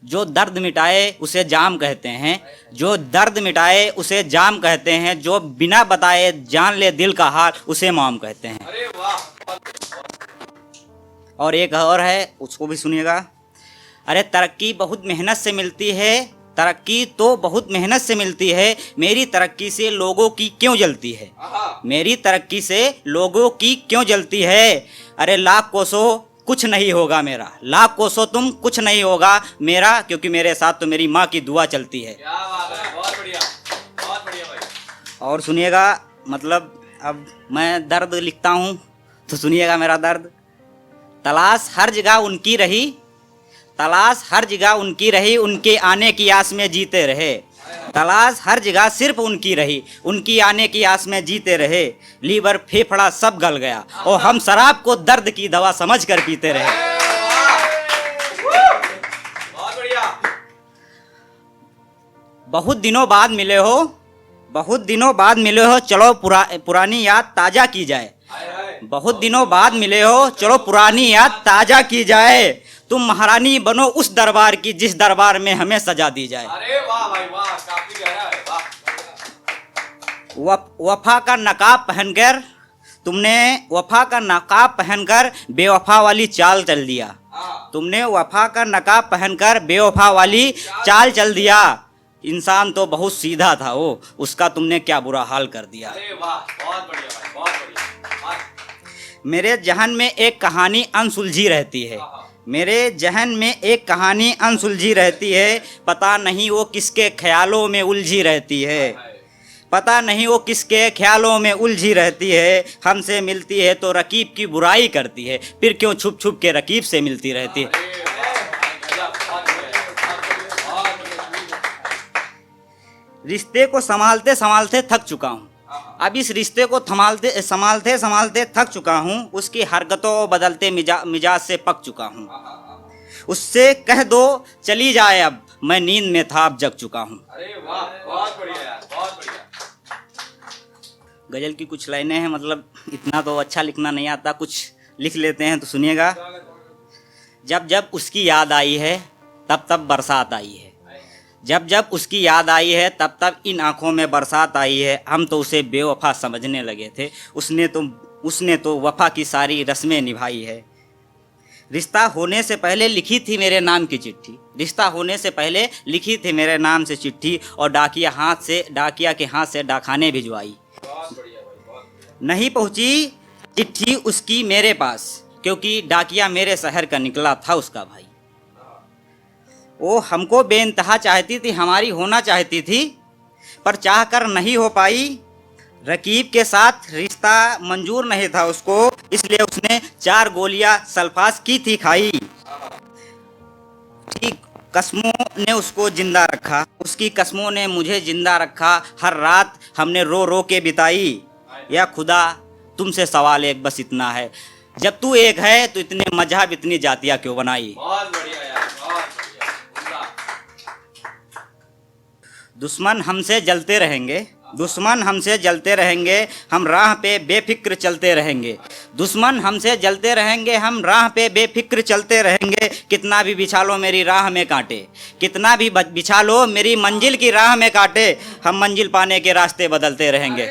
जो दर्द मिटाए उसे जाम कहते हैं, जो दर्द मिटाए उसे जाम कहते हैं, जो बिना बताए जान ले दिल का हाल उसे मौम कहते हैं। अरे वाह। और एक और है, उसको भी सुनिएगा। अरे तरक्की बहुत मेहनत से मिलती है, तरक्की तो बहुत मेहनत से मिलती है, मेरी तरक्की से लोगों की क्यों जलती है, मेरी तरक्की से लोगों की क्यों जलती है। अरे लाख कोसों कुछ नहीं होगा मेरा, लाख कोसों तुम कुछ नहीं होगा मेरा, क्योंकि मेरे साथ तो मेरी माँ की दुआ चलती है। क्या बात है, बहुत बढ़िया, बहुत बढ़िया भाई। और सुनिएगा, मतलब अब मैं दर्द लिखता हूँ तो सुनिएगा मेरा दर्द। तलाश हर जगह उनकी रही, तलाश हर जगह उनकी रही, उनके आने की आस में जीते रहे। तलाश हर जगह सिर्फ उनकी रही, उनकी आने की आस में जीते रहे। लीवर फेफड़ा सब गल गया और हम शराब को दर्द की दवा समझ कर पीते रहे। बहुत बढ़िया। बहुत दिनों बाद मिले हो, बहुत दिनों बाद मिले हो, चलो पुरानी याद ताजा की जाए। बहुत दिनों बाद मिले हो, चलो पुरानी याद ताजा की जाए। तुम महारानी बनो उस दरबार की जिस दरबार में हमें सजा दी जाए। अरे वाह भाई वाह, काफी गहरा है, वाह। वफा का नकाब पहनकर, तुमने वफा का नकाब पहनकर बेवफा वाली चाल चल दिया। तुमने वफा का नकाब पहनकर बेवफा वाली चाल चल दिया। इंसान तो बहुत सीधा था वो, उसका तुमने क्या बुरा हाल कर दिया। अरे वाह, बहुत बढ़िया भाई, बहुत बढ़िया। मेरे जहन में एक कहानी अनसुलझी रहती है, मेरे जहन में एक कहानी अनसुलझी रहती है, पता नहीं वो किसके ख्यालों में उलझी रहती है, पता नहीं वो किसके ख्यालों में उलझी रहती है। हमसे मिलती है तो रकीब की बुराई करती है, फिर क्यों छुप छुप के रकीब से मिलती रहती है। रिश्ते को संभालते संभालते थक चुका हूँ, अब इस रिश्ते को संभालते संभालते थक चुका हूँ, उसकी हरकतों बदलते मिजाज से पक चुका हूँ। उससे कह दो चली जाए अब, मैं नींद में था अब जग चुका हूँ। अरे वाह, बहुत बढ़िया यार, बहुत बढ़िया। गजल की कुछ लाइनें हैं, मतलब इतना तो अच्छा लिखना नहीं आता, कुछ लिख लेते हैं तो सुनिएगा। जब जब उसकी याद आई है तब तब बरसात आई है, जब जब उसकी याद आई है तब तब इन आँखों में बरसात आई है। हम तो उसे बेवफा समझने लगे थे, उसने तो वफा की सारी रस्में निभाई है। रिश्ता होने से पहले लिखी थी मेरे नाम की चिट्ठी, रिश्ता होने से पहले लिखी थी मेरे नाम से चिट्ठी, और डाकिया के हाथ से डाकखाने भिजवाई। नहीं पहुंची चिट्ठी उसकी मेरे पास, क्योंकि डाकिया मेरे शहर का निकला था उसका भाई। वो हमको बेइंतहा चाहती थी, हमारी होना चाहती थी, पर चाह कर नहीं हो पाई। रकीब के साथ रिश्ता मंजूर नहीं था उसको, इसलिए उसने 4 गोलियां सल्फास की थी खाई। ठीक कस्मों ने उसको जिंदा रखा, उसकी कस्मों ने मुझे जिंदा रखा। हर रात हमने रो रो के बिताई। या खुदा तुमसे सवाल एक बस इतना है, जब तू एक है तो इतने मजहब इतनी जातियाँ क्यों बनाई। बहुत बढ़िया यार, बहुत बढ़िया। दुश्मन हमसे जलते रहेंगे, दुश्मन हमसे जलते रहेंगे, हम राह पे बेफिक्र चलते रहेंगे। दुश्मन हमसे जलते रहेंगे, हम राह पे बेफिक्र चलते रहेंगे। कितना भी बिछा लो मेरी राह में कांटे, कितना भी बिछा लो मेरी मंजिल की राह में कांटे, हम मंजिल पाने के रास्ते बदलते रहेंगे।